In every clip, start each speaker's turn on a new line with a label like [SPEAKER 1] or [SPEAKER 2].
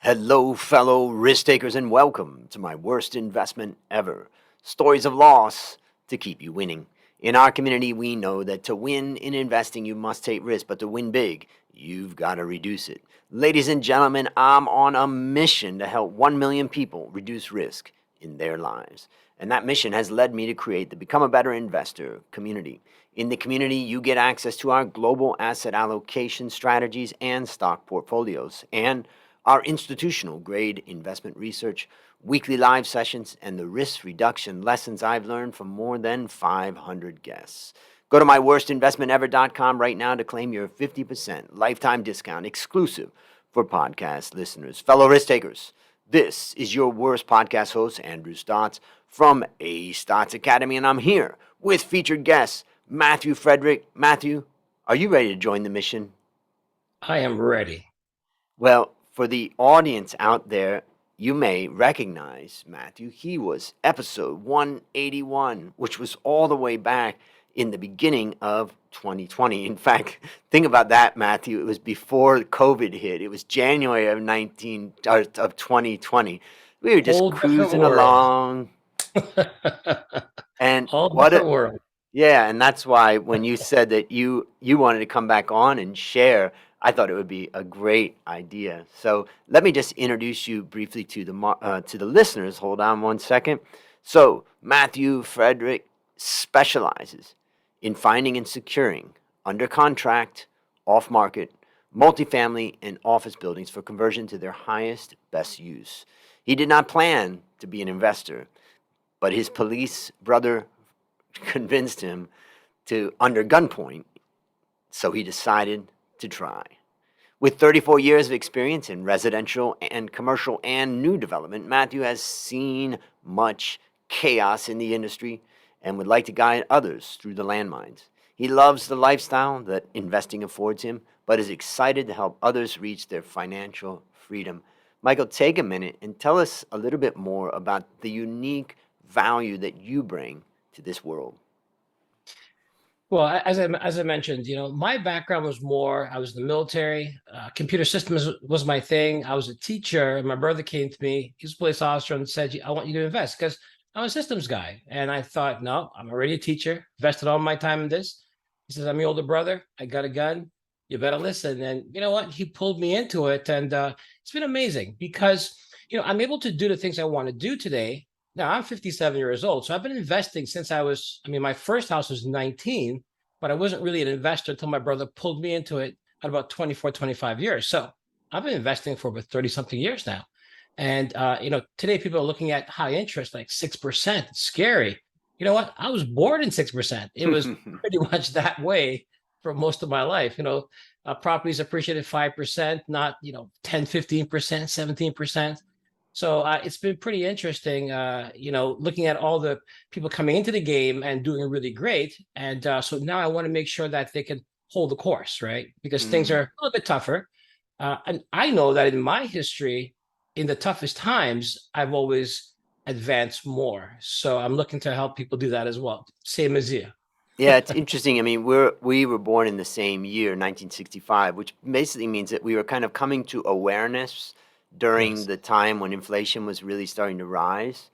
[SPEAKER 1] Hello, fellow risk takers, and welcome to my worst investment ever. Stories of loss to keep you winning. In our community, we know that to win in investing, you must take risk, but to win big, you've got to reduce it. Ladies and gentlemen, I'm on a mission to help 1 million people reduce risk in their lives. And that mission has led me to create the Become a Better Investor community. In the community, you get access to our global asset allocation strategies and stock portfolios, and our institutional grade investment research, weekly live sessions, and the risk reduction lessons I've learned from more than 500 guests. Go to myworstinvestmentever.com right now to claim your 50% lifetime discount exclusive for podcast listeners. Fellow risk takers, this is your worst podcast host, Andrew Stotz from A Stotz Academy, and I'm here with featured guest Mathew Frederick. Mathew, are you ready to join the mission?
[SPEAKER 2] I am ready.
[SPEAKER 1] Well, for the audience out there, you may recognize Mathew. He was episode 181, which was all the way back in the beginning of 2020. In fact, think about that, Mathew. It was before COVID hit. It was January of 2020. We were just
[SPEAKER 2] Whole different
[SPEAKER 1] cruising
[SPEAKER 2] world.
[SPEAKER 1] along, and
[SPEAKER 2] Whole
[SPEAKER 1] what a
[SPEAKER 2] different world.
[SPEAKER 1] yeah, and that's why when you said that you wanted to come back on and share, I thought it would be a great idea. So let me just introduce you briefly to the listeners. Hold on one second. So Mathew Frederick specializes in finding and securing under contract, off market, multifamily, and office buildings for conversion to their highest, best use. He did not plan to be an investor, but his police brother convinced him to under gunpoint, so he decided to try. With 34 years of experience in residential and commercial and new development, Mathew has seen much chaos in the industry and would like to guide others through the landmines. He loves the lifestyle that investing affords him, but is excited to help others reach their financial freedom. Michael, take a minute and tell us a little bit more about the unique value that you bring to this world.
[SPEAKER 2] Well, as I mentioned, my background was more. I was in the military. Computer systems was my thing. I was a teacher, and my brother came to me. He was a police officer and said, "I want you to invest," because I'm a systems guy. And I thought, no, I'm already a teacher. Invested all my time in this. He says, "I'm your older brother. I got a gun. You better listen." And you know what? He pulled me into it, and it's been amazing because I'm able to do the things I want to do today. Now I'm 57 years old, so I've been investing since I was. I mean, my first house was 19, but I wasn't really an investor until my brother pulled me into it at about 24, 25 years. So I've been investing for about 30 something years now. And, today people are looking at high interest, like 6%. It's scary. You know what? I was born in 6%. It was pretty much that way for most of my life. Properties appreciated 5%, not, 10, 15%, 17%. So it's been pretty interesting, looking at all the people coming into the game and doing really great. And so now I want to make sure that they can hold the course, right? Because things are
[SPEAKER 1] Mm.
[SPEAKER 2] a little bit tougher. And I know that in my history, in the toughest times, I've always advanced more. So I'm looking to help people do that as well. Same as you.
[SPEAKER 1] Yeah, it's interesting. I mean, we were born in the same year, 1965, which basically means that we were kind of coming to awareness during
[SPEAKER 2] Yes,
[SPEAKER 1] the time when inflation was really starting to rise.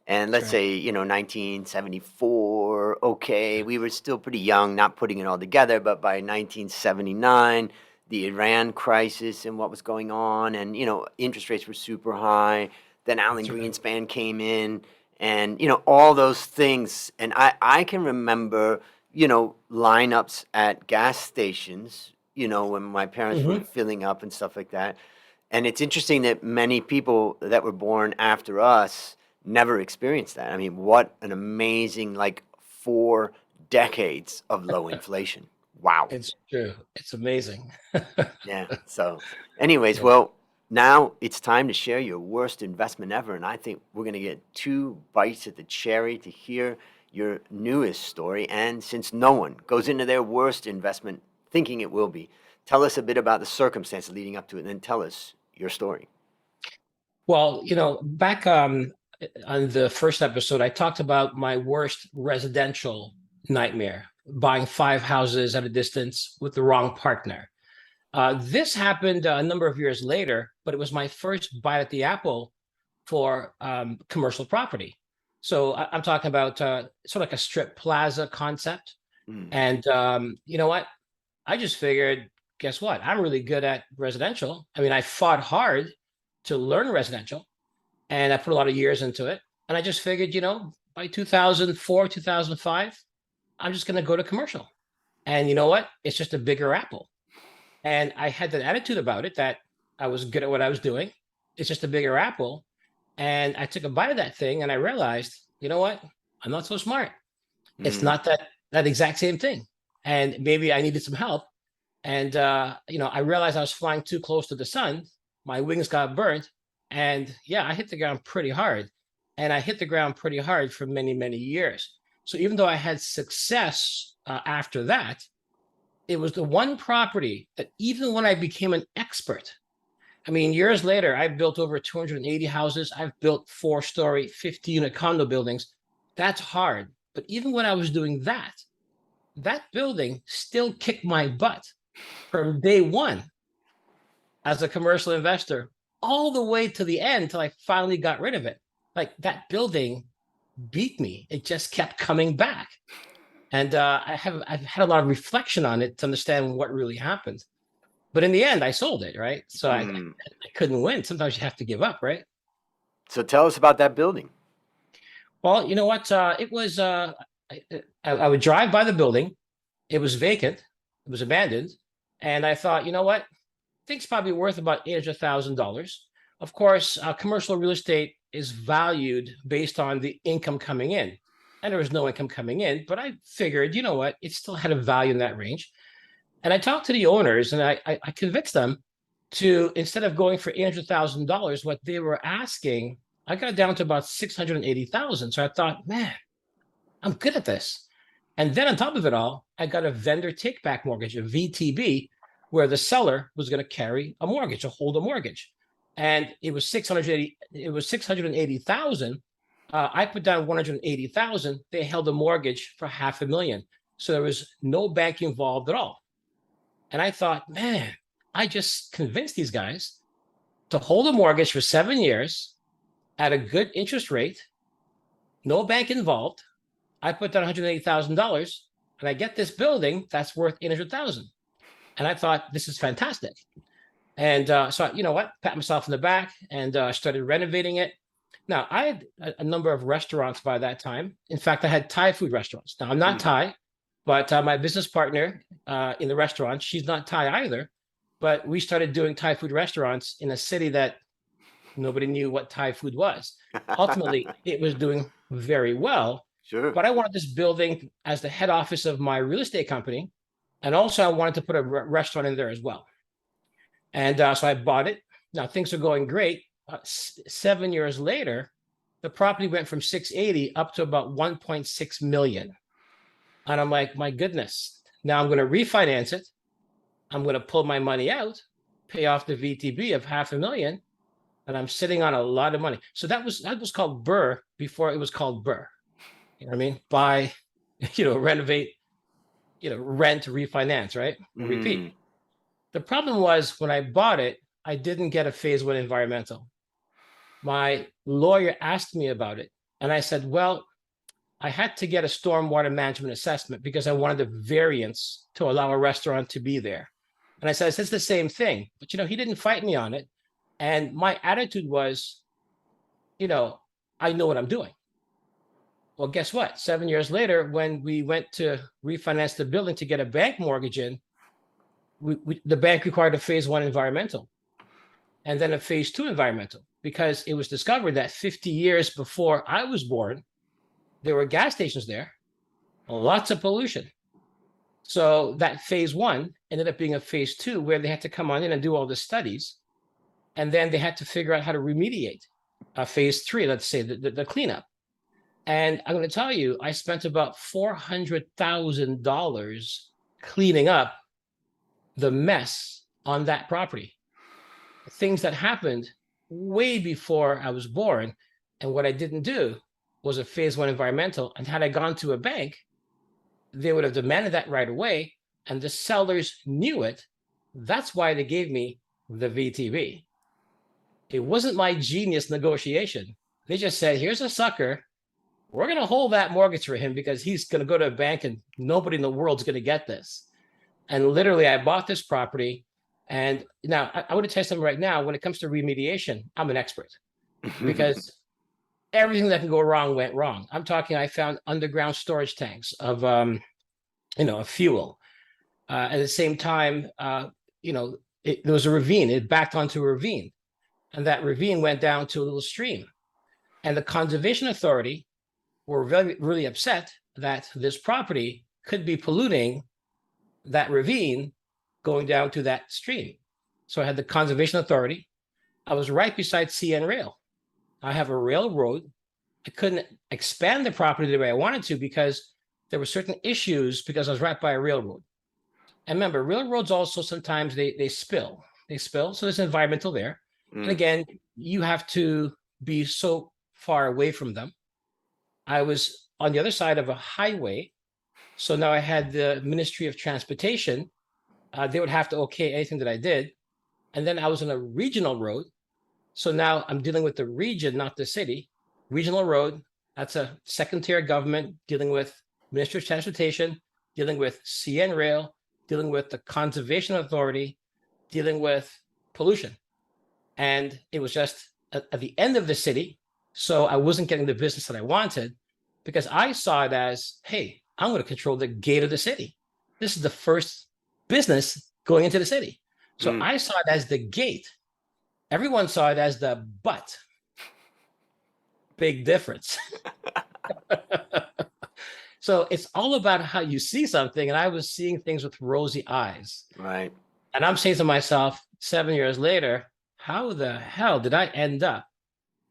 [SPEAKER 1] And
[SPEAKER 2] that's
[SPEAKER 1] let's
[SPEAKER 2] right.
[SPEAKER 1] say, 1974, okay, we were still pretty young, not putting it all together, but by 1979, the Iran crisis and what was going on, and, interest rates were super high. Then Alan
[SPEAKER 2] That's right.
[SPEAKER 1] Greenspan came in, and, all those things. And I can remember, lineups at gas stations, when my parents were
[SPEAKER 2] Hmm.
[SPEAKER 1] filling up and stuff like that. And it's interesting that many people that were born after us never experienced that. I mean, what an amazing, like, 4 decades of low inflation. Wow.
[SPEAKER 2] It's true. It's amazing.
[SPEAKER 1] Yeah. So, anyways,
[SPEAKER 2] Yeah.
[SPEAKER 1] well, now it's time to share your worst investment ever. And I think we're going to get two bites at the cherry to hear your newest story. And since no one goes into their worst investment thinking it will be, tell us a bit about the circumstances leading up to it, and then tell us your story.
[SPEAKER 2] Well, back on the first episode, I talked about my worst residential nightmare, buying five houses at a distance with the wrong partner. This happened a number of years later, but it was my first bite at the apple for commercial property. So I'm talking about sort of like a strip plaza concept.
[SPEAKER 1] Mm.
[SPEAKER 2] And you know what? I just figured, guess what? I'm really good at residential. I mean, I fought hard to learn residential and I put a lot of years into it. And I just figured, by 2004, 2005, I'm just going to go to commercial. And you know what? It's just a bigger apple. And I had that attitude about it that I was good at what I was doing. It's just a bigger apple. And I took a bite of that thing and I realized, you know what? I'm not so smart. It's not that exact same thing. And maybe I needed some help. And I realized I was flying too close to the sun. My wings got burnt. And yeah, I hit the ground pretty hard. And I hit the ground pretty hard for many, many years. So even though I had success after that, it was the one property that even when I became an expert, I mean, years later, I built over 280 houses. I've built 4-story, 50-unit condo buildings. That's hard. But even when I was doing that, that building still kicked my butt from day one as a commercial investor all the way to the end till I finally got rid of it. Like that building beat me. It just kept coming back. And I've had a lot of reflection on it to understand what really happened. But in the end, I sold it, right? So I couldn't win. Sometimes you have to give up, right?
[SPEAKER 1] So tell us about that building.
[SPEAKER 2] Well, you know what? It was, I would drive by the building. It was vacant. It was abandoned. And I thought, you know what? I think it's probably worth about $800,000. Of course, commercial real estate is valued based on the income coming in. And there was no income coming in, but I figured, you know what? It still had a value in that range. And I talked to the owners and I convinced them to, instead of going for $800,000, what they were asking, I got it down to about 680,000. So I thought, man, I'm good at this. And then on top of it all, I got a vendor take back mortgage, a VTB, where the seller was going to carry a mortgage, to hold a mortgage. And it was 680,000. I put down 180,000. They held a mortgage for $500,000. So there was no bank involved at all. And I thought, man, I just convinced these guys to hold a mortgage for 7 years at a good interest rate, no bank involved. I put down $180,000 and I get this building that's worth $800,000. And I thought, this is fantastic. And so, you know what, pat myself in the back and started renovating it. Now, I had a number of restaurants by that time. In fact, I had Thai food restaurants. Now, I'm not Thai, but my business partner in the restaurant, she's not Thai either. But we started doing Thai food restaurants in a city that nobody knew what Thai food was. Ultimately, it was doing very well.
[SPEAKER 1] Sure.
[SPEAKER 2] But I wanted this building as the head office of my real estate company. And also, I wanted to put a restaurant in there as well. And so I bought it. Now, things are going great. 7 years later, the property went from 680 up to about 1.6 million. And I'm like, my goodness, now I'm going to refinance it. I'm going to pull my money out, pay off the VTB of $500,000, and I'm sitting on a lot of money. So that was called Burr before it was called Burr. You know what I mean? Buy, renovate, rent, refinance, right? Repeat. The problem was when I bought it, I didn't get a phase 1 environmental. My lawyer asked me about it. And I said, well, I had to get a stormwater management assessment because I wanted a variance to allow a restaurant to be there. And I said, it's the same thing. But, he didn't fight me on it. And my attitude was, I know what I'm doing. Well, guess what? 7 years later, when we went to refinance the building to get a bank mortgage in, the bank required a phase 1 environmental and then a phase 2 environmental because it was discovered that 50 years before I was born, there were gas stations there, lots of pollution. So that phase 1 ended up being a phase 2 where they had to come on in and do all the studies. And then they had to figure out how to remediate phase 3, let's say the cleanup. And I'm going to tell you, I spent about $400,000 cleaning up the mess on that property. Things that happened way before I was born. And what I didn't do was a phase 1 environmental. And had I gone to a bank, they would have demanded that right away. And the sellers knew it. That's why they gave me the VTB. It wasn't my genius negotiation. They just said, here's a sucker. We're going to hold that mortgage for him because he's going to go to a bank and nobody in the world's going to get this. And literally, I bought this property. And now I want to tell you something right now. When it comes to remediation, I'm an expert because everything that can go wrong went wrong. I'm talking, I found underground storage tanks of, of fuel. At the same time, there was a ravine. It backed onto a ravine. And that ravine went down to a little stream. And the Conservation Authority were really, really upset that this property could be polluting that ravine going down to that stream. So I had the Conservation Authority. I was right beside CN Rail. I have a railroad. I couldn't expand the property the way I wanted to because there were certain issues because I was right by a railroad. And remember, railroads also sometimes they spill. They spill, so there's environmental there. And again, you have to be so far away from them. I was on the other side of a highway. So now I had the Ministry of Transportation. They would have to okay anything that I did. And then I was on a regional road. So now I'm dealing with the region, not the city. Regional road, that's a second-tier government dealing with Ministry of Transportation, dealing with CN Rail, dealing with the Conservation Authority, dealing with pollution. And it was just at the end of the city. So I wasn't getting the business that I wanted because I saw it as, hey, I'm going to control the gate of the city. This is the first business going into the city. So I saw it as the gate. Everyone saw it as the butt. Big difference. So it's all about how you see something. And I was seeing things with rosy eyes.
[SPEAKER 1] Right.
[SPEAKER 2] And I'm saying to myself, 7 years later, how the hell did I end up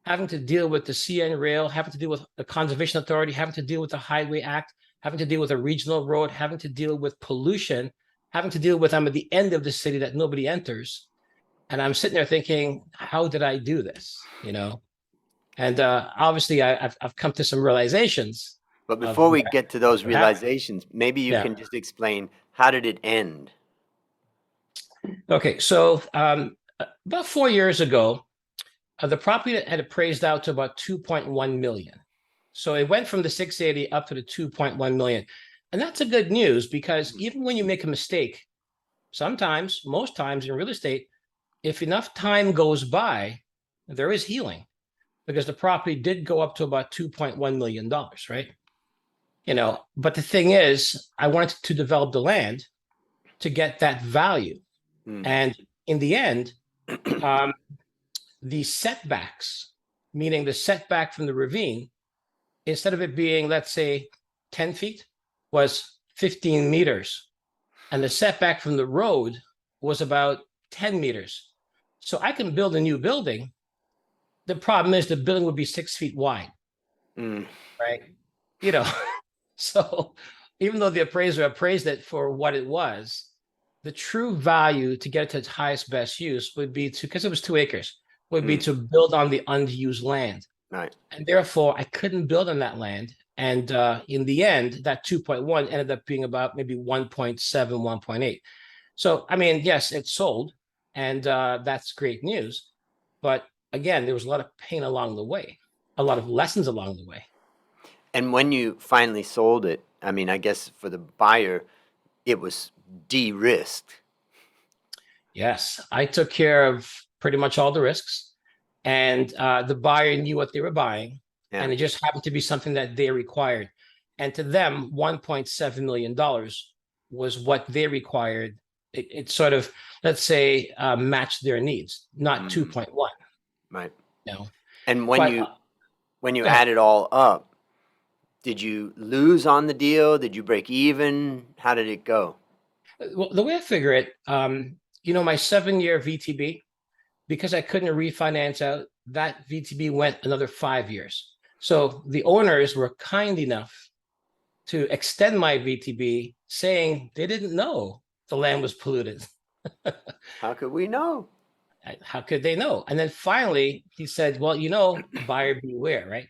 [SPEAKER 2] having to deal with the CN Rail, having to deal with the Conservation Authority, having to deal with the Highway Act, having to deal with a regional road, having to deal with pollution, having to deal with I'm at the end of the city that nobody enters. And I'm sitting there thinking, how did I do this? And obviously I've come to some realizations.
[SPEAKER 1] But before we get to those realizations, maybe you
[SPEAKER 2] Yeah.
[SPEAKER 1] can just explain, how did it end?
[SPEAKER 2] Okay, so about 4 years ago, the property had appraised out to about 2.1 million. So it went from the 680 up to the 2.1 million. And that's a good news because even when you make a mistake, sometimes, most times in real estate, if enough time goes by, there is healing because the property did go up to about $2.1 million, right? But the thing is, I wanted to develop the land to get that value. And in the end, the setbacks, meaning the setback from the ravine, instead of it being, let's say, 10 feet, was 15 meters. And the setback from the road was about 10 meters. So I can build a new building. The problem is the building would be 6 feet wide, right? So even though the appraiser appraised it for what it was, the true value to get it to its highest best use would be to, because it was 2 acres, would be to build on the unused land.
[SPEAKER 1] Right.
[SPEAKER 2] And therefore, I couldn't build on that land. And in the end, that 2.1 ended up being about maybe 1.7, 1.8. So, I mean, yes, it sold, and that's great news. But again, there was a lot of pain along the way, a lot of lessons along the way.
[SPEAKER 1] And when you finally sold it, I mean, I guess for the buyer, it was de-risked.
[SPEAKER 2] Yes, I took care of pretty much all the risks. And the buyer knew what they were buying. Yeah. And it just happened to be something that they required. And to them, $1.7 million was what they required. It sort of, let's say, matched their needs, not 2.1.
[SPEAKER 1] Right.
[SPEAKER 2] No.
[SPEAKER 1] And when you add it all up, did you lose on the deal? Did you break even? How did it go?
[SPEAKER 2] Well, the way I figure it, my 7-year VTB, because I couldn't refinance out, that VTB went another 5 years. So the owners were kind enough to extend my VTB, saying they didn't know the land was polluted.
[SPEAKER 1] How could we know?
[SPEAKER 2] How could they know? And then finally he said, well, buyer beware, right?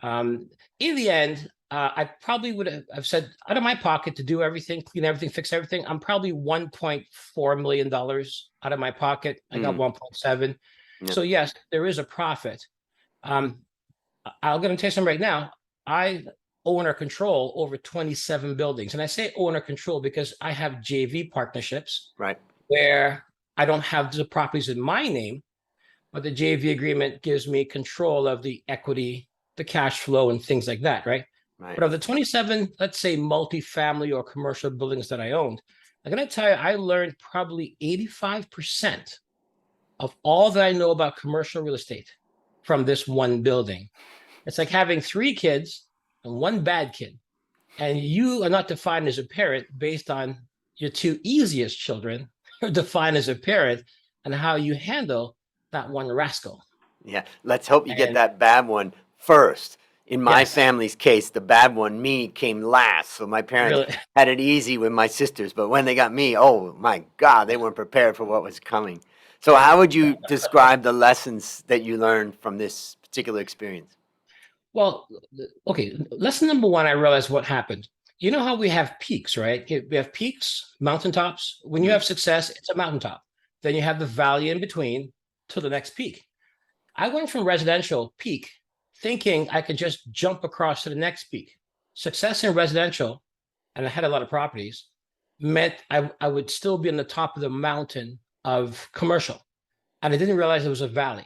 [SPEAKER 2] In the end, I probably would have said out of my pocket to do everything, clean everything, fix everything. I'm probably $1.4 million out of my pocket. I got 1.7.
[SPEAKER 1] Yeah.
[SPEAKER 2] So yes, there is a profit. I'm going to tell you something right now. I own or control over 27 buildings. And I say own or control because I have JV partnerships
[SPEAKER 1] Right.
[SPEAKER 2] where I don't have the properties in my name, but the JV agreement gives me control of the equity, the cash flow, and things like that, right?
[SPEAKER 1] Right.
[SPEAKER 2] But of the 27, let's say multifamily or commercial buildings that I owned, I'm going to tell you, I learned probably 85% of all that I know about commercial real estate from this one building. It's like having 3 kids and 1 bad kid. And you are not defined as a parent based on your 2 easiest children. You're defined as a parent and how you handle that one rascal.
[SPEAKER 1] Yeah. Let's hope you get that bad one first. In my family's case, the bad one, me, came last. So my parents had it easy with my sisters. But when they got me, oh my God, they weren't prepared for what was coming. So how would you describe the lessons that you learned from this particular experience?
[SPEAKER 2] Well, okay. Lesson number 1, I realized what happened. You know how we have peaks, right? We have peaks, mountaintops. When you have success, it's a mountaintop. Then you have the valley in between to the next peak. I went from residential peak thinking I could just jump across to the next peak. Success in residential, and I had a lot of properties, meant I would still be on the top of the mountain of commercial. And I didn't realize it was a valley.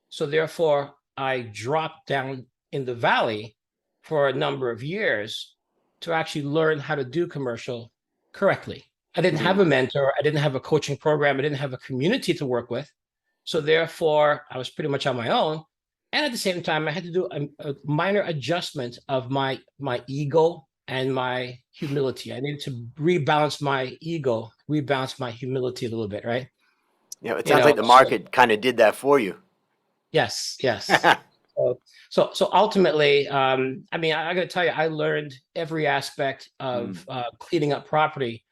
[SPEAKER 2] So therefore, I dropped down in the valley for a number of years to actually learn how to do commercial correctly. I didn't have a mentor. I didn't have a coaching program. I didn't have a community to work with. So therefore, I was pretty much on my own. And at the same time, I had to do a minor adjustment of my ego and my humility. I needed to rebalance my ego, rebalance my humility a little bit, right?
[SPEAKER 1] Yeah, it sounds like the market kind of did that for you.
[SPEAKER 2] Yes. So ultimately, I mean, I got to tell you, I learned every aspect of cleaning up property.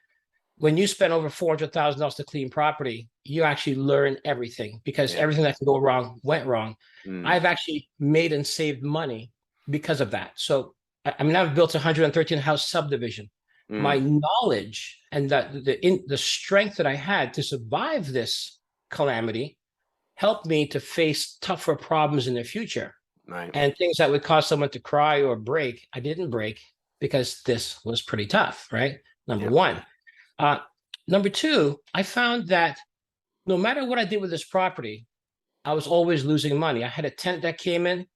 [SPEAKER 2] When you spend over $400,000 to clean property, you actually learn everything because everything that can go wrong went wrong. I've actually made and saved money because of that. So, I mean, I've built a 113 house subdivision. My knowledge and the strength that I had to survive this calamity helped me to face tougher problems in the future.
[SPEAKER 1] Right.
[SPEAKER 2] And things that would cause someone to cry or break, I didn't break because this was pretty tough, right? Number 1. Number 2, I found that no matter what I did with this property, I was always losing money. I had a tenant that came in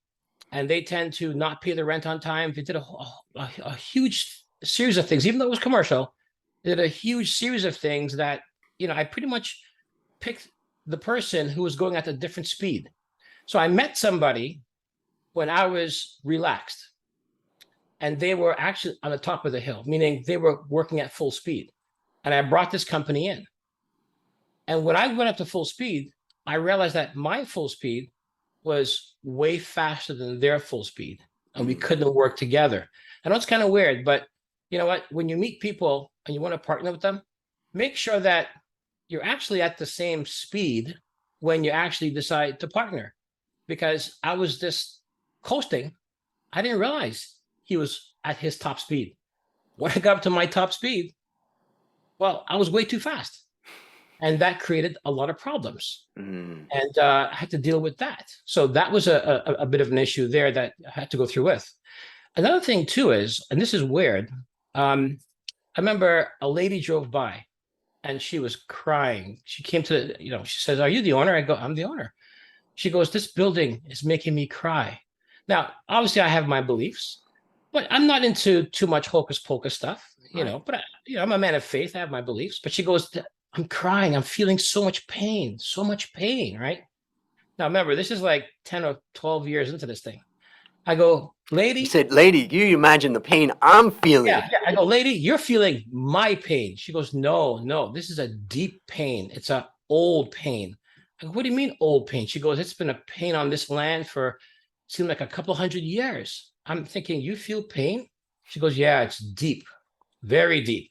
[SPEAKER 2] and they tend to not pay the rent on time. They did a huge series of things, even though it was commercial, they did a huge series of things that, I pretty much picked the person who was going at a different speed. So I met somebody when I was relaxed and they were actually on the top of the hill, meaning they were working at full speed. And I brought this company in. And when I went up to full speed, I realized that my full speed was way faster than their full speed. And we couldn't work together. I know it's kind of weird, but you know what? When you meet people and you want to partner with them, make sure that you're actually at the same speed when you actually decide to partner. Because I was just coasting. I didn't realize he was at his top speed. When I got up to my top speed, well, I was way too fast. And that created a lot of problems. And I had to deal with that. So that was a bit of an issue there that I had to go through with. Another thing too is, and this is weird, I remember a lady drove by and she was crying. She came to, she says, "Are you the owner?" I go, "I'm the owner." She goes, "This building is making me cry." Now, obviously I have my beliefs, but I'm not into too much hocus pocus stuff, but I'm a man of faith. I have my beliefs, but she goes, "I'm crying. I'm feeling so much pain, right?" Now, remember, this is like 10 or 12 years into this thing. I go, "Lady."
[SPEAKER 1] You said, "Lady, you imagine the pain I'm feeling."
[SPEAKER 2] Yeah. I go, "Lady, you're feeling my pain." She goes, No, this is a deep pain. It's an old pain." I go, "What do you mean old pain?" She goes, "It's been a pain on this land for, seemed like a couple hundred years." I'm thinking, "You feel pain?" She goes, "Yeah, it's deep, very deep."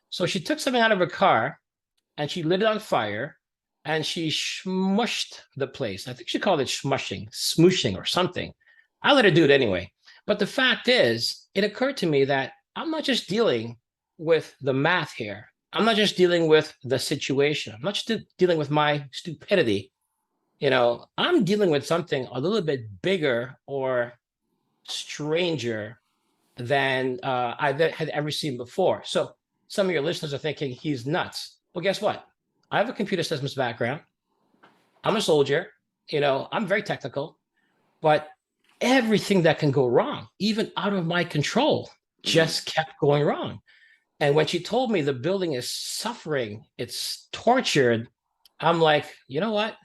[SPEAKER 2] So she took something out of her car and she lit it on fire and she smushed the place. I think she called it smooshing or something. I let her do it anyway. But the fact is, it occurred to me that I'm not just dealing with the math here. I'm not just dealing with the situation. I'm not just dealing with my stupidity. I'm dealing with something a little bit bigger or stranger than I had ever seen before. So some of your listeners are thinking he's nuts. Well, guess what? I have a computer systems background. I'm a soldier. I'm very technical, but everything that can go wrong, even out of my control,
[SPEAKER 1] Mm.
[SPEAKER 2] just kept going wrong. And when she told me the building is suffering, it's tortured, I'm like, you know what?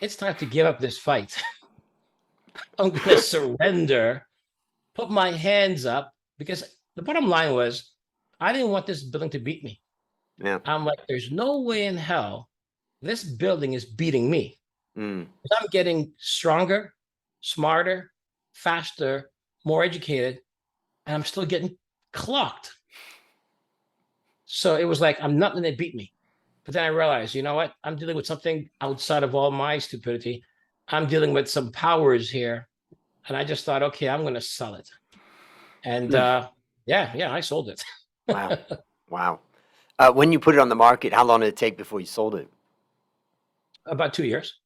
[SPEAKER 2] It's time to give up this fight. I'm going to surrender, put my hands up, because the bottom line was I didn't want this building to beat me.
[SPEAKER 1] Yeah.
[SPEAKER 2] I'm like, there's no way in hell this building is beating me.
[SPEAKER 1] Mm.
[SPEAKER 2] I'm getting stronger, smarter, faster, more educated, and I'm still getting clocked. So it was like, I'm not going to beat me. But then I realized, you know what? I'm dealing with something outside of all my stupidity. I'm dealing with some powers here. And I just thought, okay, I'm going to sell it. And
[SPEAKER 1] Mm.
[SPEAKER 2] yeah, I sold it.
[SPEAKER 1] Wow. Wow. When you put it on the market, how long did it take before you sold it?
[SPEAKER 2] About 2 years.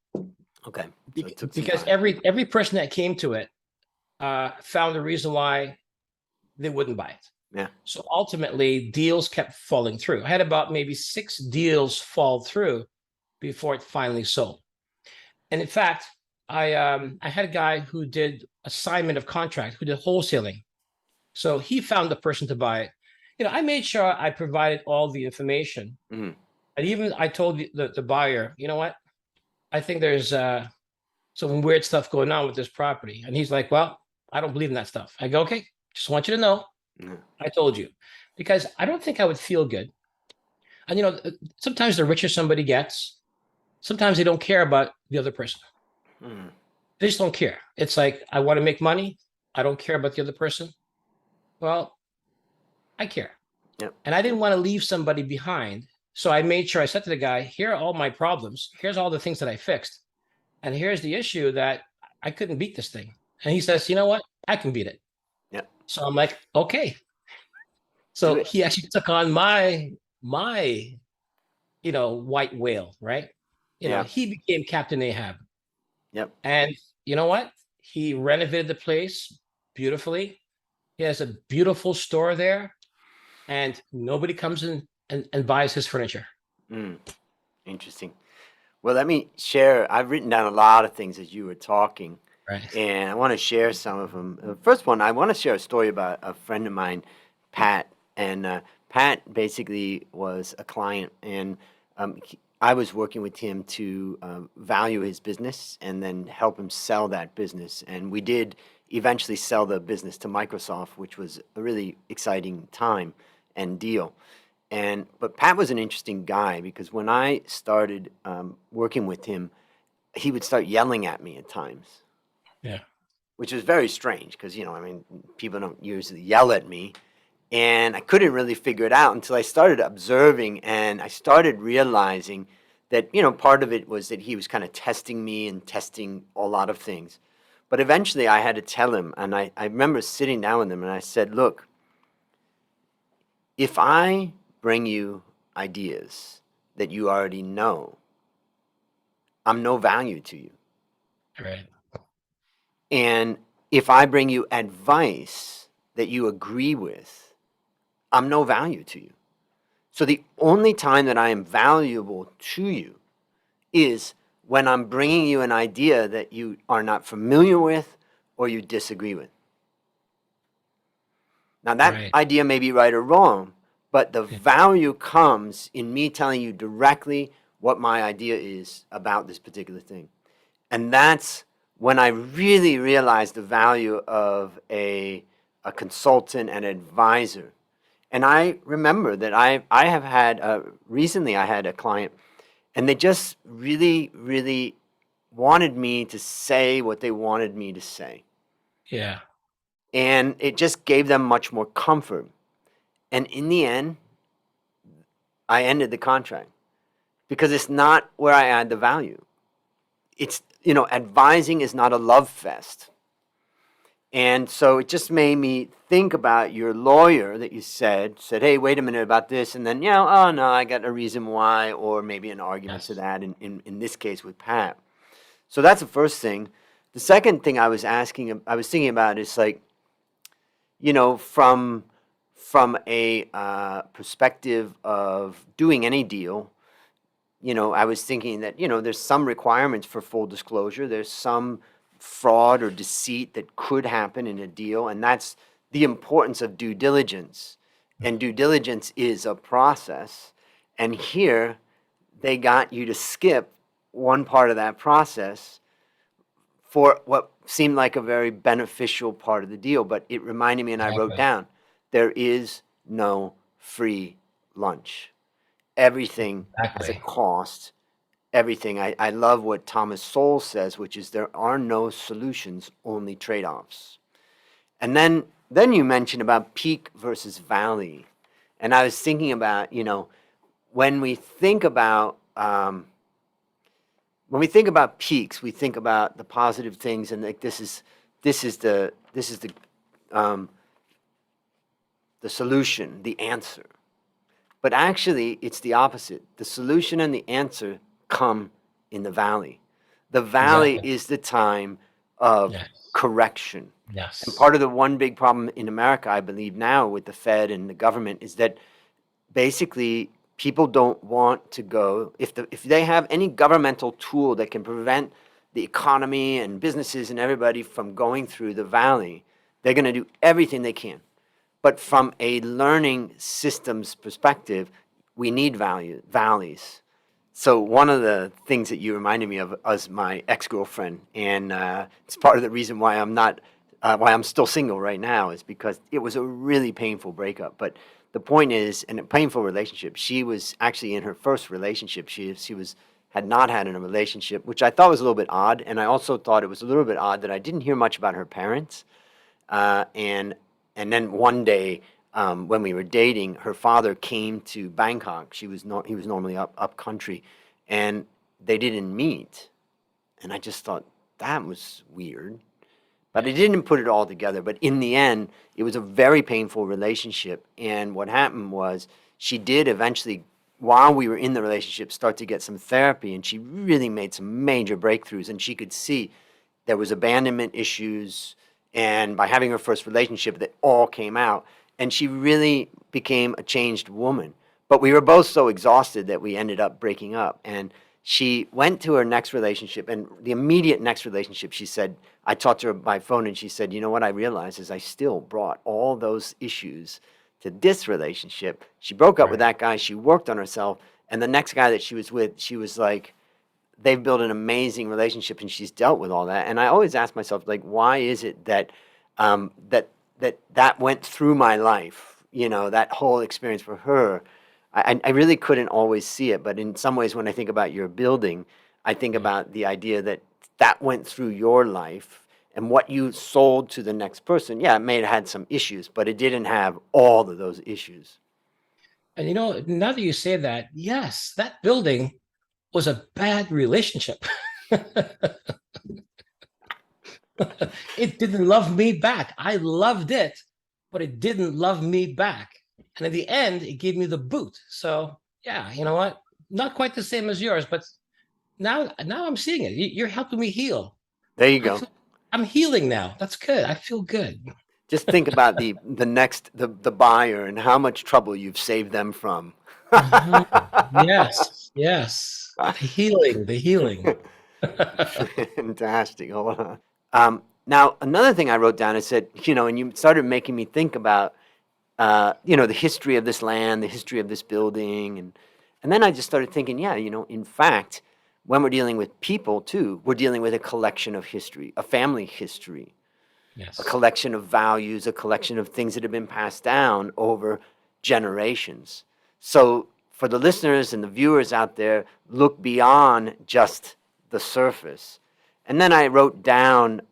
[SPEAKER 1] Okay. So it took some
[SPEAKER 2] Because
[SPEAKER 1] time.
[SPEAKER 2] every person that came to it found a reason why they wouldn't buy it.
[SPEAKER 1] Yeah.
[SPEAKER 2] So ultimately, deals kept falling through. I had about maybe 6 deals fall through before it finally sold. And in fact, I had a guy who did assignment of contract, who did wholesaling. So he found the person to buy it. I made sure I provided all the information.
[SPEAKER 1] Mm.
[SPEAKER 2] And even I told the buyer, you know what? I think there's some weird stuff going on with this property. And he's like, well, I don't believe in that stuff. I go, okay, just want you to know.
[SPEAKER 1] Yeah.
[SPEAKER 2] I told you. Because I don't think I would feel good. And sometimes the richer somebody gets, sometimes they don't care about the other person.
[SPEAKER 1] Mm.
[SPEAKER 2] They just don't care. It's like, I want to make money. I don't care about the other person. Well, I care.
[SPEAKER 1] Yep.
[SPEAKER 2] And I didn't want to leave somebody behind. So I made sure I said to the guy, here are all my problems. Here's all the things that I fixed. And here's the issue that I couldn't beat this thing. And he says, you know what? I can beat it.
[SPEAKER 1] Yep.
[SPEAKER 2] So I'm like, okay.
[SPEAKER 1] Do
[SPEAKER 2] So
[SPEAKER 1] it.
[SPEAKER 2] he actually took on my white whale, right?
[SPEAKER 1] Yeah.
[SPEAKER 2] He became Captain Ahab.
[SPEAKER 1] Yep.
[SPEAKER 2] And you know what? He renovated the place beautifully. He has a beautiful store there, and nobody comes in and buys his furniture.
[SPEAKER 1] Mm. Interesting. Well, let me share. I've written down a lot of things as you were talking,
[SPEAKER 2] Right.
[SPEAKER 1] and I want to share some of them. The first one, I want to share a story about a friend of mine, Pat. And Pat basically was a client, and I was working with him to value his business and then help him sell that business. And we did eventually sell the business to Microsoft, which was a really exciting time and deal. But Pat was an interesting guy because when I started working with him, he would start yelling at me at times,
[SPEAKER 2] Yeah.
[SPEAKER 1] which was very strange because people don't usually yell at me, and I couldn't really figure it out until I started observing, and I started realizing that part of it was that he was kind of testing me and testing a lot of things. But eventually I had to tell him, and I remember sitting down with him and I said, look, if I bring you ideas that you already know, I'm no value to you.
[SPEAKER 2] Right.
[SPEAKER 1] And if I bring you advice that you agree with, I'm no value to you. So the only time that I am valuable to you is when I'm bringing you an idea that you are not familiar with or you disagree with. Now, that
[SPEAKER 2] Right.
[SPEAKER 1] idea may be right or wrong, but the
[SPEAKER 2] Yeah.
[SPEAKER 1] value comes in me telling you directly what my idea is about this particular thing. And that's when I really realized the value of a consultant and advisor. And I remember that I have had, recently I had a client, and they just really, really wanted me to say what they wanted me to say.
[SPEAKER 2] Yeah.
[SPEAKER 1] And it just gave them much more comfort. And in the end, I ended the contract because it's not where I add the value. It's, advising is not a love fest. And so it just made me think about your lawyer that you said, hey, wait a minute about this. And then, oh no, I got a reason why, or maybe an argument to
[SPEAKER 2] Yes.
[SPEAKER 1] that in this case with Pat. So that's the first thing. The second thing I was thinking about is like, from a perspective of doing any deal, I was thinking that, there's some requirements for full disclosure. There's some fraud or deceit that could happen in a deal, and that's the importance of due diligence. And due diligence is a process. And here, they got you to skip one part of that process for what seemed like a very beneficial part of the deal. But it reminded me, and I wrote
[SPEAKER 2] Exactly.
[SPEAKER 1] down, there is no free lunch. Everything has a
[SPEAKER 2] Exactly.
[SPEAKER 1] cost. Everything. I love what Thomas Sowell says, which is there are no solutions, only trade-offs. And then you mentioned about peak versus valley. And I was thinking about, when we think about peaks, we think about the positive things, and like this is um, the solution, the answer. But actually, it's the opposite. The solution and the answer come in the valley. The valley
[SPEAKER 2] Exactly.
[SPEAKER 1] is the time of
[SPEAKER 2] Yes.
[SPEAKER 1] correction. And
[SPEAKER 2] Yes.
[SPEAKER 1] part of the one big problem in America, I believe now with the Fed and the government, is that basically people don't want to go if they have any governmental tool that can prevent the economy and businesses and everybody from going through the valley, they're going to do everything they can. But from a learning systems perspective, we need valleys. So one of the things that you reminded me of was my ex-girlfriend, and it's part of the reason why why I'm still single right now, is because it was a really painful breakup. But the point is, and a painful relationship. She was actually in her first relationship. She had not had in a relationship, which I thought was a little bit odd, and I also thought it was a little bit odd that I didn't hear much about her parents. And then one day, when we were dating, her father came to Bangkok. He was normally up country, and they didn't meet. And I just thought that was weird. But I
[SPEAKER 2] Yes.
[SPEAKER 1] didn't put it all together. But in the end, it was a very painful relationship. And what happened was she did eventually, while we were in the relationship, start to get some therapy, and she really made some major breakthroughs. And she could see there was abandonment issues, and by having her first relationship, that all came out, and she really became a changed woman. But we were both so exhausted that we ended up breaking up. And she went to her next relationship, and the immediate next relationship, she said, I talked to her by phone, and she said, you know what I realized is I still brought all those issues to this relationship. She broke up with
[SPEAKER 2] Right.
[SPEAKER 1] that guy, she worked on herself, and the next guy that she was with, she was like, they've built an amazing relationship, and she's dealt with all that. And I always ask myself, like, why is it that that went through my life? That whole experience for her. I really couldn't always see it, but in some ways, when I think about your building, I think
[SPEAKER 2] Yeah.
[SPEAKER 1] about the idea that that went through your life, and what you sold to the next person. Yeah, it may have had some issues, but it didn't have all of those issues.
[SPEAKER 2] And now that you say that, yes, that building was a bad relationship. It didn't love me back. I loved it, but it didn't love me back. And in the end, it gave me the boot. So yeah, you know what? Not quite the same as yours, but now I'm seeing it. You're helping me heal.
[SPEAKER 1] There you
[SPEAKER 2] I
[SPEAKER 1] go.
[SPEAKER 2] feel I'm healing now. That's good. I feel good.
[SPEAKER 1] Just think about the buyer and how much trouble you've saved them from.
[SPEAKER 2] Mhm. Yes, yes. The healing, the healing.
[SPEAKER 1] Fantastic. Hold on. Now, another thing I wrote down is that, and you started making me think about, the history of this land, the history of this building. And then I just started thinking, yeah, in fact, when we're dealing with people too, we're dealing with a collection of history, a family history, a
[SPEAKER 2] Yes.
[SPEAKER 1] collection of values, a collection of things that have been passed down over generations. So for the listeners and the viewers out there, look beyond just the surface. And then I wrote down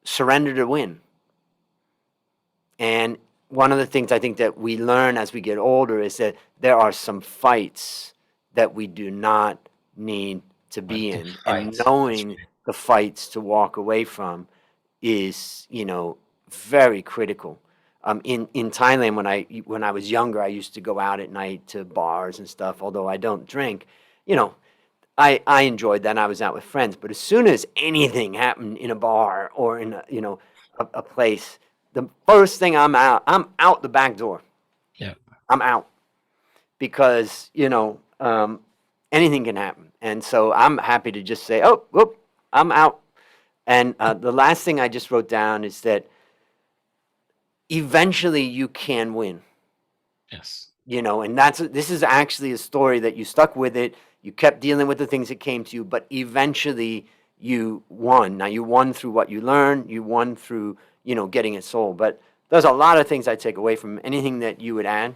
[SPEAKER 1] surrender to win. And one of the things I think that we learn as we get older is that there are some fights that we do not need to
[SPEAKER 2] But
[SPEAKER 1] be
[SPEAKER 2] to
[SPEAKER 1] in, and
[SPEAKER 2] fight. That's
[SPEAKER 1] knowing the fights to walk away from. is, very critical. In Thailand, when I was younger, I used to go out at night to bars and stuff. Although I don't drink, you know, I enjoyed that. And I was out with friends. But as soon as anything happened in a bar or in a place, the first thing I'm out the back door.
[SPEAKER 2] Yeah.
[SPEAKER 1] I'm out because anything can happen, and so I'm happy to just say, oh, whoop, I'm out. And the last thing I just wrote down is that eventually you can win.
[SPEAKER 2] Yes.
[SPEAKER 1] And this is actually a story that you stuck with it. You kept dealing with the things that came to you, but eventually you won. Now you won through what you learned. You won through getting it sold. But there's a lot of things I take away from anything that you would add.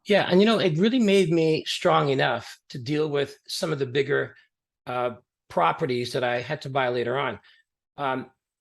[SPEAKER 2] Yeah, and it really made me strong enough to deal with some of the bigger uh, properties that I had to buy later on.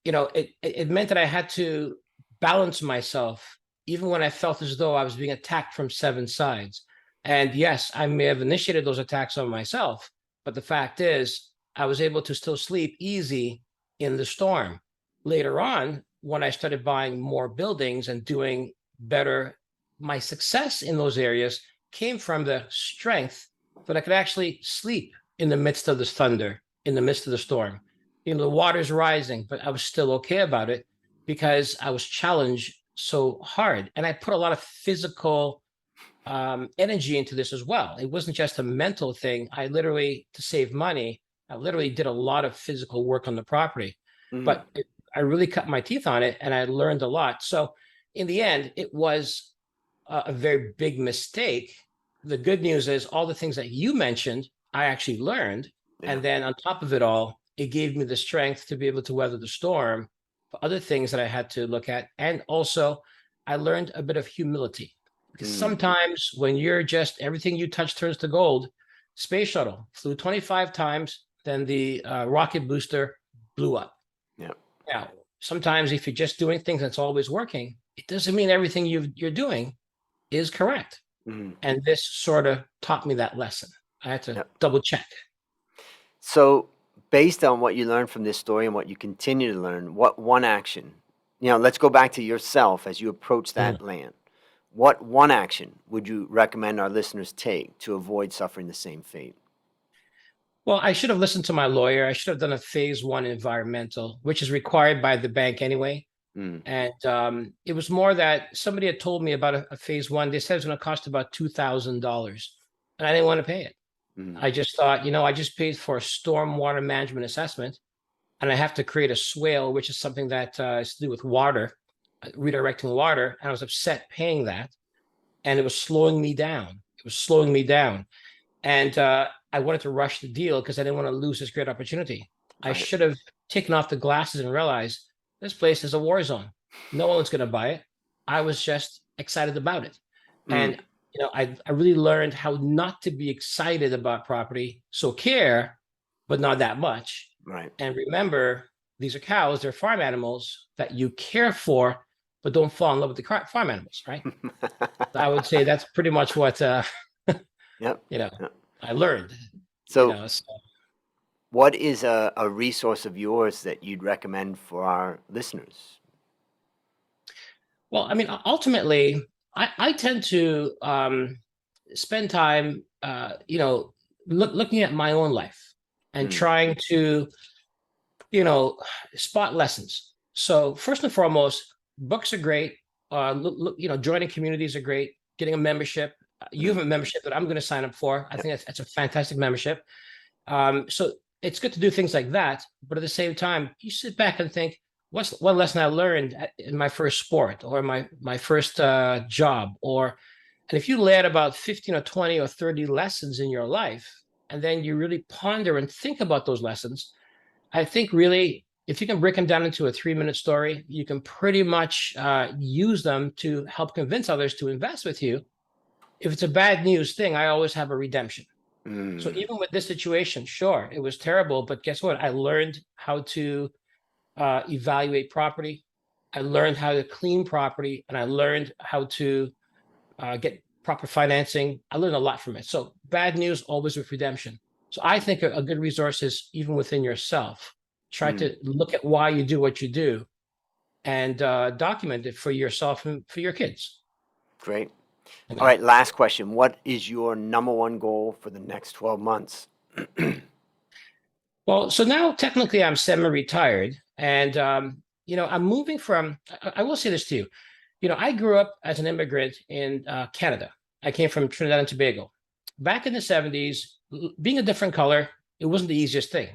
[SPEAKER 2] It meant that I had to balance myself even when I felt as though I was being attacked from seven sides. And yes, I may have initiated those attacks on myself, but the fact is, I was able to still sleep easy in the storm. Later on, when I started buying more buildings and doing better, my success in those areas came from the strength that I could actually sleep in the midst of this thunder, in the midst of the storm. The water's rising, but I was still okay about it because I was challenged so hard. And I put a lot of physical energy into this as well. It wasn't just a mental thing. I literally, to save money, I literally did a lot of physical work on the property. But I really cut my teeth on it and I learned a lot. So in the end, it was a very big mistake. The good news is all the things that you mentioned, I actually learned.
[SPEAKER 1] Yeah.
[SPEAKER 2] And then on top of it all, it gave me the strength to be able to weather the storm for other things that I had to look at. And also, I learned a bit of humility because sometimes when you're just everything you touch turns to gold, space shuttle flew 25 times, then the rocket booster blew up.
[SPEAKER 1] Yeah.
[SPEAKER 2] Now, sometimes if you're just doing things that's always working, it doesn't mean everything you're doing is correct. And this sort of taught me that lesson. I had to double check.
[SPEAKER 1] So, based on what you learned from this story and what you continue to learn, what one action, let's go back to yourself as you approach that land. What one action would you recommend our listeners take to avoid suffering the same fate?
[SPEAKER 2] Well, I should have listened to my lawyer. I should have done a phase one environmental, which is required by the bank anyway. And it was more that somebody had told me about a phase one. They said it was going to cost about $2,000, and I didn't want to pay it. I just thought, I just paid for a stormwater management assessment, and I have to create a swale, which is something that is to do with water, redirecting water. And I was upset paying that, and it was slowing me down. It was slowing me down, and I wanted to rush the deal because I didn't want to lose this great opportunity. I should have taken off the glasses and realized this place is a war zone. No one's going to buy it. I was just excited about it. And, I really learned how not to be excited about property. So care, but not that much.
[SPEAKER 1] Right.
[SPEAKER 2] And remember, these are cows. They're farm animals that you care for, but don't fall in love with the farm animals, right? I would say that's pretty much what, I learned.
[SPEAKER 1] So, what is a resource of yours that you'd recommend for our listeners?
[SPEAKER 2] Well, I mean, ultimately, I tend to spend time, looking at my own life and trying to, spot lessons. So first and foremost, books are great. Joining communities are great. Getting a membership. You have a membership that I'm going to sign up for. I think that's a fantastic membership. So it's good to do things like that. But at the same time, you sit back and think, what's one lesson I learned in my first sport or my first job? And if you lay out about 15 or 20 or 30 lessons in your life, and then you really ponder and think about those lessons, I think really, if you can break them down into a 3-minute story, you can pretty much use them to help convince others to invest with you. If it's a bad news thing, I always have a redemption. So even with this situation, sure, it was terrible, but guess what? I learned how to evaluate property. I learned how to clean property, and I learned how to get proper financing. I learned a lot from it. So bad news always with redemption. So I think a good resource is even within yourself. Try to look at why you do what you do and document it for yourself and for your kids.
[SPEAKER 1] Great.
[SPEAKER 2] You
[SPEAKER 1] All
[SPEAKER 2] know?
[SPEAKER 1] right, last question. What is your number one goal for the next 12 months?
[SPEAKER 2] Well, so now technically I'm semi-retired, and I'm moving from. I will say this to you. I grew up as an immigrant in Canada. I came from Trinidad and Tobago. Back in the 70s, being a different color, it wasn't the easiest thing.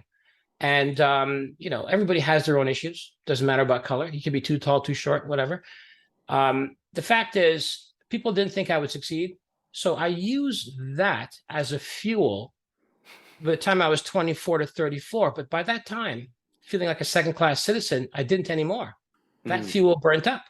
[SPEAKER 2] And everybody has their own issues. Doesn't matter about color. You can be too tall, too short, whatever. The fact is, people didn't think I would succeed. So I used that as a fuel by the time I was 24 to 34. But by that time, feeling like a second-class citizen, I didn't anymore. That fuel burnt up.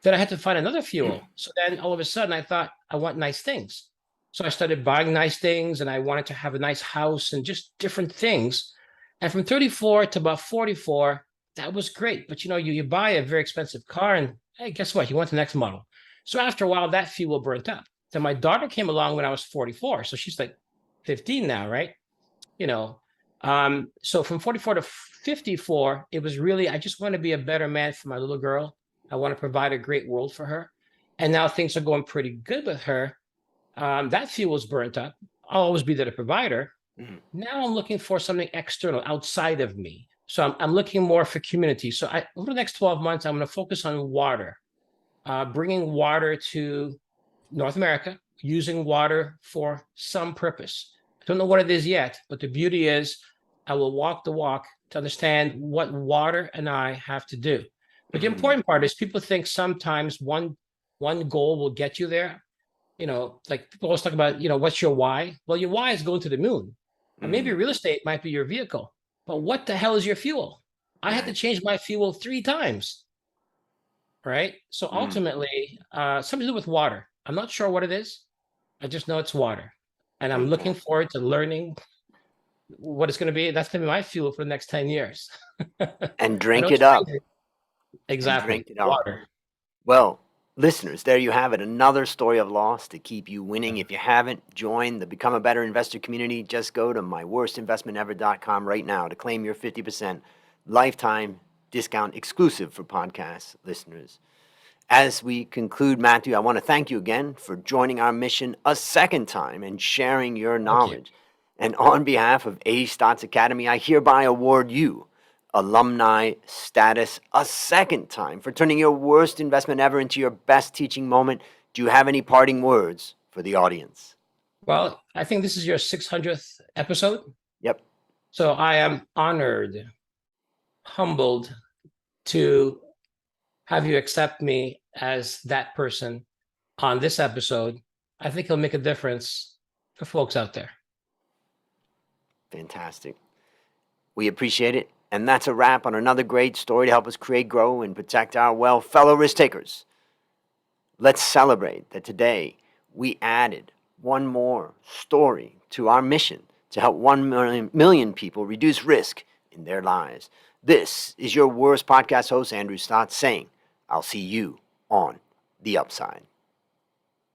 [SPEAKER 2] Then I had to find another fuel. So then all of a sudden I thought, I want nice things. So I started buying nice things and I wanted to have a nice house and just different things. And from 34 to about 44, that was great. But you buy a very expensive car and hey, guess what? You want the next model. So after a while, that fuel burnt up. Then my daughter came along when I was 44. So she's like 15 now, right? So from 44 to 54, it was really, I just want to be a better man for my little girl. I want to provide a great world for her. And now things are going pretty good with her. That fuel's burnt up. I'll always be there to provide her. Now I'm looking for something external outside of me. So I'm looking more for community. So over the next 12 months, I'm going to focus on water, bringing water to North America, using water for some purpose. I don't know what it is yet, but the beauty is I will walk the walk to understand what water and I have to do. But the important part is people think sometimes one goal will get you there. Like people always talk about, what's your why? Well, your why is going to the moon. And maybe real estate might be your vehicle. But what the hell is your fuel? I had to change my fuel 3 times. Right? So ultimately, something to do with water. I'm not sure what it is. I just know it's water. And I'm looking forward to learning what it's going to be. That's going to be my fuel for the next 10 years.
[SPEAKER 1] And drink it up.
[SPEAKER 2] Exactly.
[SPEAKER 1] And drink it up.
[SPEAKER 2] Water.
[SPEAKER 1] Well, listeners, there you have it. Another story of loss to keep you winning. If you haven't joined the Become a Better Investor community, just go to myworstinvestmentever.com right now to claim your 50% lifetime discount exclusive for podcast listeners. As we conclude, Mathew, I want to thank you again for joining our mission a second time and sharing your knowledge. And on behalf of A. Stotz Academy, I hereby award you alumni status a second time for turning your worst investment ever into your best teaching moment. Do you have any parting words for the audience?
[SPEAKER 2] Well, I think this is your 600th episode.
[SPEAKER 1] Yep.
[SPEAKER 2] So I am honored, humbled to have you accept me as that person on this episode. I think it'll make a difference for folks out there.
[SPEAKER 1] Fantastic. We appreciate it. And that's a wrap on another great story to help us create, grow, and protect our wealth. Fellow risk takers, let's celebrate that today we added one more story to our mission to help 1 million people reduce risk in their lives. This is your worst podcast host, Andrew Stotz, saying, I'll see you on the upside.